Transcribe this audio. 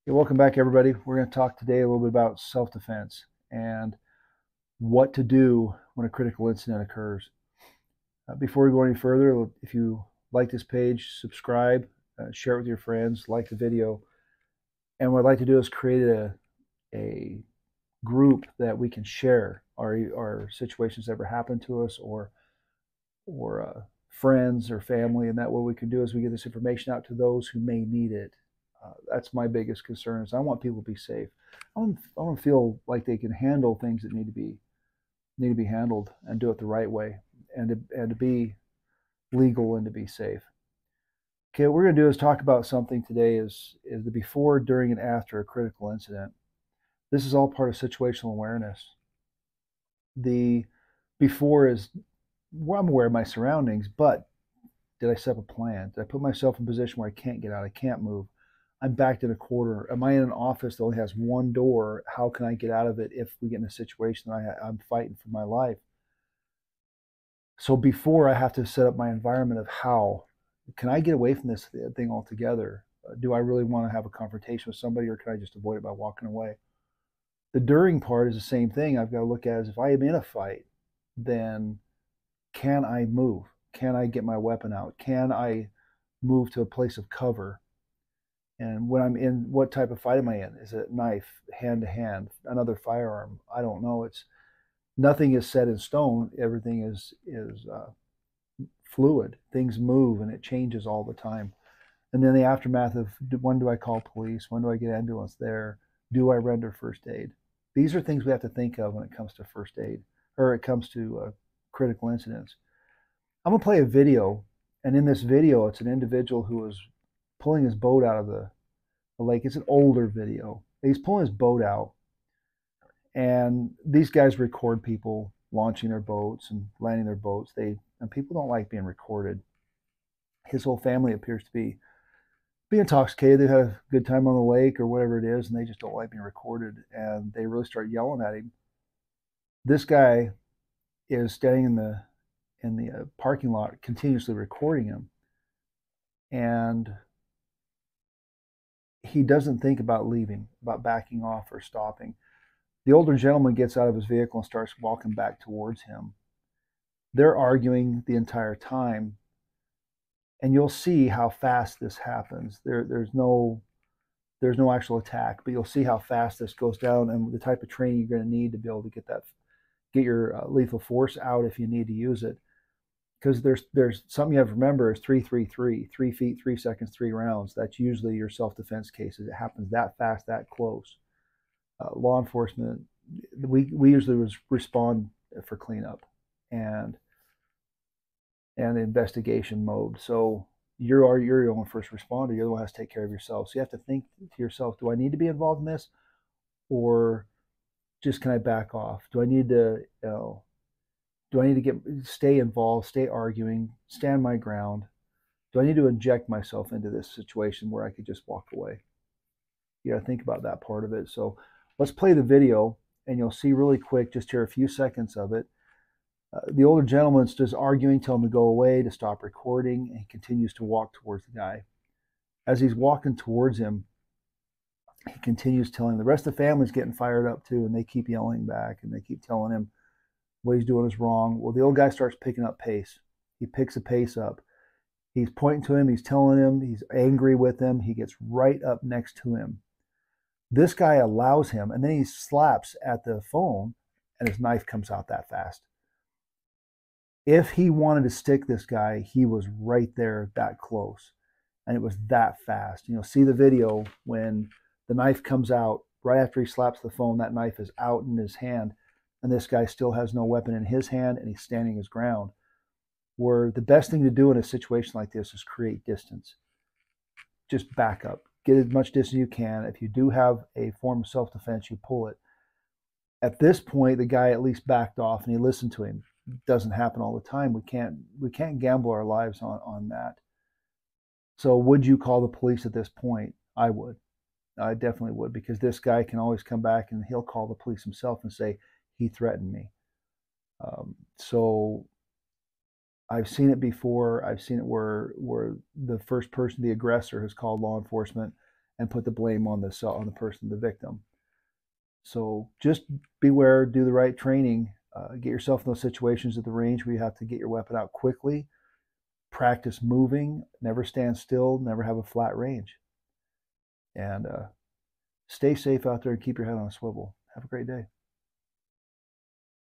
Hey, welcome back, everybody. We're going to talk today a little bit about self-defense and what to do when a critical incident occurs. Before we go any further, if you like this page, subscribe, share it with your friends, like the video. And what I'd like to do is create a group that we can share our situations that ever happened to us or friends or family. And that what we can do is we get this information out to those who may need it. That's my biggest concern is I want people to be safe. I want to feel like they can handle things that need to be handled and do it the right way and to be legal and to be safe. Okay, what we're going to do is talk about something today is the before, during, and after a critical incident. This is all part of situational awareness. The before is, well, I'm aware of my surroundings, but did I set up a plan? Did I put myself in a position where I can't get out? I can't move. I'm backed in a corner. Am I in an office that only has one door? How can I get out of it if we get in a situation that I'm fighting for my life? So before I have to set up my environment of how can I get away from this thing altogether? Do I really want to have a confrontation with somebody, or can I just avoid it by walking away? The during part is the same thing. I've got to look at as if I am in a fight, then can I move? Can I get my weapon out? Can I move to a place of cover? And when I'm in, what type of fight am I in? Is it knife, hand to hand, another firearm? I don't know. It's nothing is set in stone. Everything is fluid. Things move and it changes all the time. And then the aftermath of when do I call police? When do I get an ambulance there? Do I render first aid? These are things we have to think of when it comes to first aid or it comes to critical incidents. I'm gonna play a video, and in this video, it's an individual who is pulling his boat out of the lake. It's an older video. He's pulling his boat out, and these guys record people launching their boats and landing their boats. And people don't like being recorded. His whole family appears to be intoxicated. They've had a good time on the lake or whatever it is, and they just don't like being recorded. And they really start yelling at him. This guy is standing in the parking lot, continuously recording him, and he doesn't think about leaving, about backing off or stopping. The older gentleman gets out of his vehicle and starts walking back towards him. They're arguing the entire time, and you'll see how fast this happens. There's no actual attack, but you'll see how fast this goes down and the type of training you're going to need to be able to get your lethal force out if you need to use it. Because there's something you have to remember is 3-3-3, 3 feet, 3 seconds, 3 rounds. That's usually your self-defense cases. It happens that fast, that close. Law enforcement, we usually respond for cleanup and investigation mode. So you're your own first responder. You're the one who has to take care of yourself. So you have to think to yourself, do I need to be involved in this, or just can I back off? Do I need to stay involved, stay arguing, stand my ground? Do I need to inject myself into this situation where I could just walk away? You got to think about that part of it. So let's play the video, and you'll see really quick, just hear a few seconds of it. The older gentleman's just arguing, telling him to go away, to stop recording, and he continues to walk towards the guy. As he's walking towards him, he continues telling him. The rest of the family's getting fired up too, and they keep yelling back, and they keep telling him what he's doing is wrong. Well, the old guy starts picking up pace. He picks the pace up. He's pointing to him, he's telling him, he's angry with him. He gets right up next to him. This guy allows him, and then he slaps at the phone, and his knife comes out that fast. If he wanted to stick this guy, he was right there that close, and it was that fast. See the video when the knife comes out right after he slaps the phone. That knife is out in his hand, and this guy still has no weapon in his hand, and he's standing his ground. Where the best thing to do in a situation like this is create distance. Just back up, get as much distance as you can. If you do have a form of self-defense, you pull it. At this point, the guy at least backed off and he listened to him. It doesn't happen all the time. We can't gamble our lives on that. So would you call the police at this point? I would. I definitely would, because this guy can always come back and he'll call the police himself and say he threatened me. So I've seen it before. I've seen it where the first person, the aggressor, has called law enforcement, and put the blame on the person, the victim. So just beware, do the right training, get yourself in those situations at the range where you have to get your weapon out quickly, practice moving, never stand still, never have a flat range. And stay safe out there and keep your head on a swivel. Have a great day.